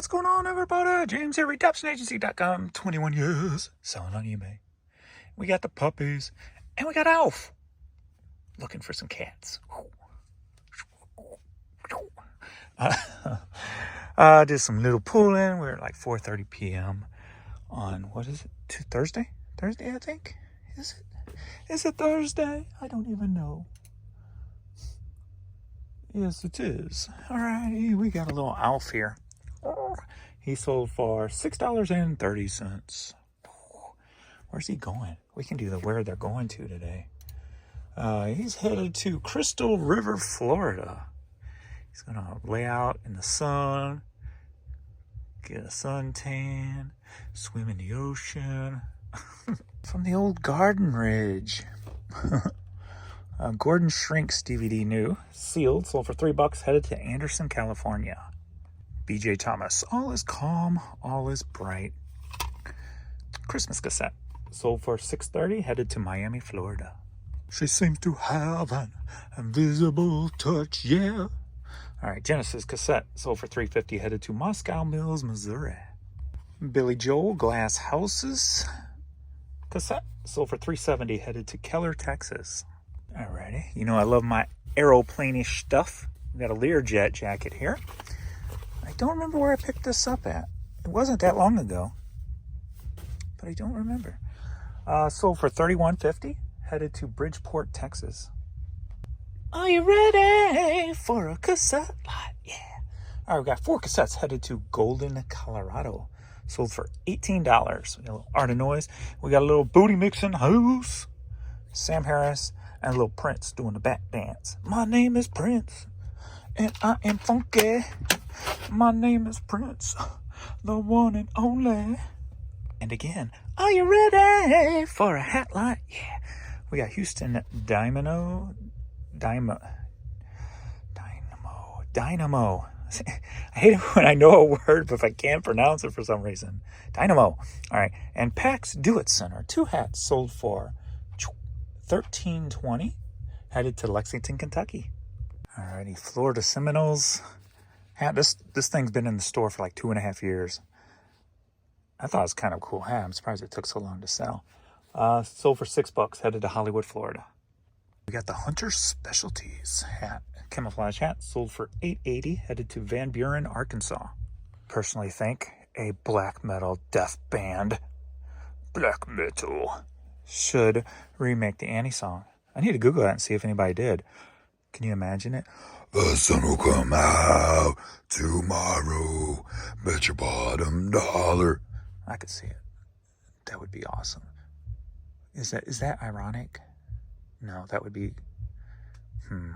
What's going on, everybody? James here, RedemptionAgency.com. 21 years, selling on eBay. We got the puppies, and we got Alf looking for some cats. Did some little pulling. We're at like 4:30 p.m. on, what is it? Thursday? Thursday, I think. Is it? Is it Thursday? I don't even know. Yes, it is. All right, we got a little Alf here. He sold for $6.30. Where's he going? We can do the where they're going to today. He's headed to Crystal River, Florida. He's going to lay out in the sun, get a suntan, swim in the ocean. From the old Garden Ridge. Gordon Shrinks DVD new, sealed, sold for $3, headed to Anderson, California. BJ Thomas, all is calm, all is bright. Christmas cassette, sold for $6.30, headed to Miami, Florida. She seems to have an invisible touch, yeah. All right, Genesis cassette, sold for $3.50, headed to Moscow Mills, Missouri. Billy Joel, Glass Houses cassette, sold for $3.70, headed to Keller, Texas. Alrighty, you know I love my aeroplane-ish stuff. We got a Learjet jacket here. I don't remember where I picked this up at. It wasn't that long ago, but I don't remember. Sold for $31.50, headed to Bridgeport, Texas. Are you ready for a cassette light? Yeah. All right, we got 4 cassettes headed to Golden, Colorado. Sold for $18. We got a little Art of Noise. We got a little booty mixing house. Sam Harris and a little Prince doing the back dance. My name is Prince, and I am funky. My name is Prince, the one and only. And again, are you ready for a hat light? Yeah. We got Houston Dynamo. I hate it when I know a word, but if I can't pronounce it for some reason. Dynamo. All right. And Pax Do It Center. 2 hats sold for $13.20. Headed to Lexington, Kentucky. All righty. Florida Seminoles hat. This thing's been in the store for like 2.5 years. I thought it was kind of a cool hat. I'm surprised it took so long to sell. Sold for $6. Headed to Hollywood, Florida. We got the Hunter Specialties hat. Camouflage hat. Sold for $8.80. Headed to Van Buren, Arkansas. Personally think a black metal death band, black metal, should remake the Annie song. I need to Google that and see if anybody did. Can you imagine it? The sun will come out tomorrow. Bet your bottom dollar. I could see it. That would be awesome. Is that ironic? No, that would be...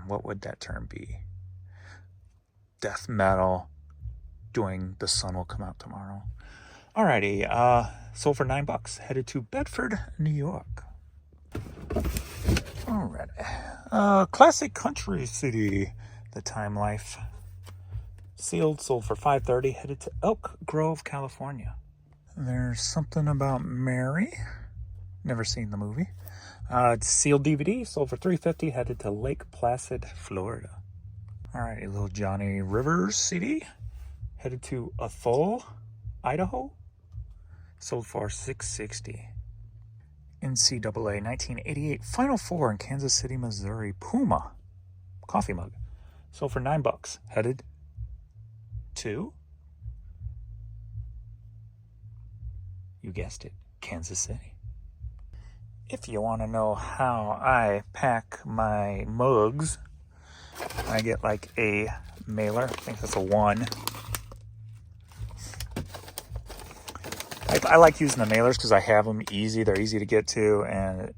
what would that term be? Death metal doing The Sun Will Come Out Tomorrow. Alrighty, sold for $9. Headed to Bedford, New York. Alright. Classic Country City, The Time Life. Sealed, sold for $5.30. Headed to Elk Grove, California. There's Something About Mary. Never seen the movie. Sealed DVD, sold for $3.50. Headed to Lake Placid, Florida. Alright, a little Johnny Rivers CD. Headed to Ethel, Idaho. Sold for $6.60. NCAA 1988 Final Four in Kansas City, Missouri. Puma coffee mug. Sold for $9. Headed to, you guessed it, Kansas City. If you want to know how I pack my mugs, I get like a mailer. I think that's a 1. I like using the mailers because I have them easy. They're easy to get to, and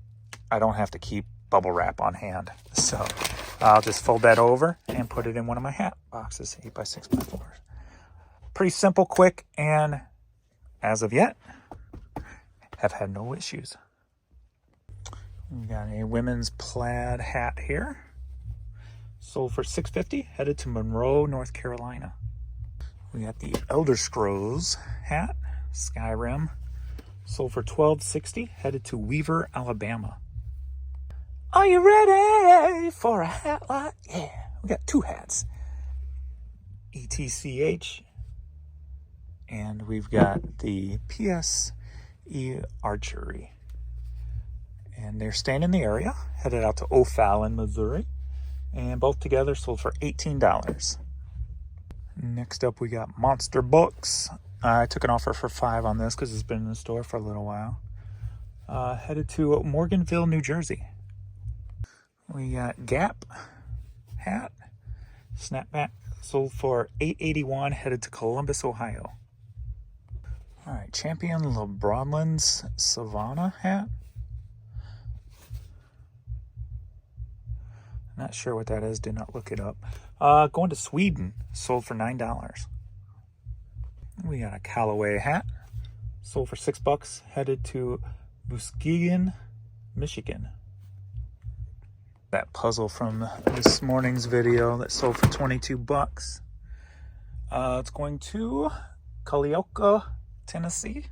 I don't have to keep bubble wrap on hand. So I'll just fold that over and put it in one of my hat boxes, 8x6x4. Pretty simple, quick, and as of yet, have had no issues. We got a women's plaid hat here. Sold for $6.50. Headed to Monroe, North Carolina. We got the Elder Scrolls hat. Skyrim. Sold for $12.60. Headed to Weaver, Alabama. Are you ready for a hat light? Yeah. We got 2 hats. ETCH And we've got the PSE Archery. And they're staying in the area, headed out to O'Fallon, Missouri. And both together sold for $18. Next up, we got Monster Books. I took an offer for $5 on this because it's been in the store for a little while. Headed to Morganville, New Jersey. We got Gap hat, snapback, sold for $8.81, headed to Columbus, Ohio. All right, Champion LeBronlin's Savannah hat. Not sure what that is, did not look it up. Going to Sweden, sold for $9. We got a Callaway hat, sold for $6, headed to Muskegon, Michigan. That puzzle from this morning's video that sold for $22. It's going to Culleoka, Tennessee.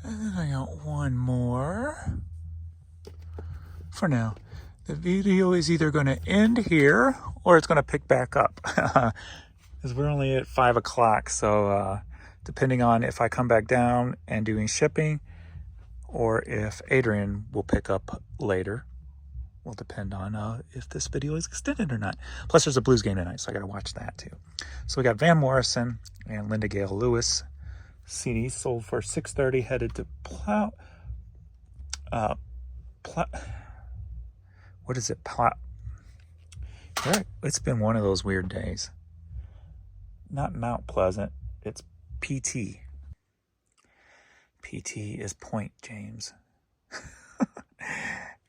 And I got one more. For now, the video is either going to end here or it's going to pick back up. Because we're only at 5 o'clock, so depending on if I come back down and doing shipping or if Adrian will pick up later, will depend on if this video is extended or not. Plus, there's a Blues game tonight, so I got to watch that too. So we got Van Morrison and Linda Gale Lewis. CD sold for $6.30, headed to what is it? It's been one of those weird days. Not Mount Pleasant, it's PT. PT is Point, James.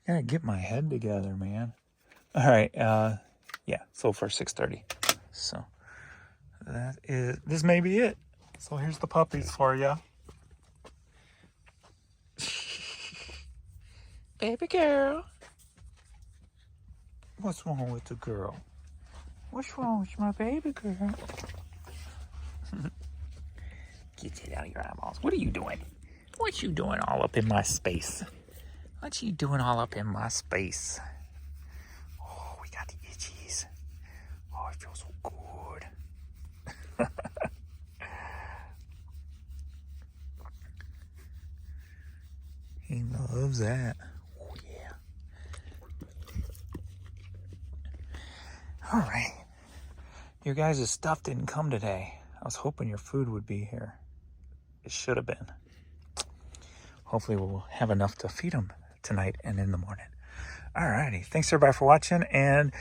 Gotta get my head together, man. All right, yeah, sold for $6.30. So this may be it. So here's the puppies for you. Baby girl. What's wrong with the girl? What's wrong with my baby girl? Get it out of your eyeballs. What are you doing? What you doing all up in my space? What you doing all up in my space? Oh, we got the itchies. Oh, it feels so good. He loves that. Oh, yeah. All right. Your guys' stuff didn't come today. I was hoping your food would be here. It should have been. Hopefully we'll have enough to feed them tonight and in the morning. All righty. Thanks everybody for watching. And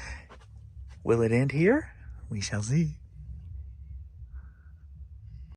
will it end here? We shall see.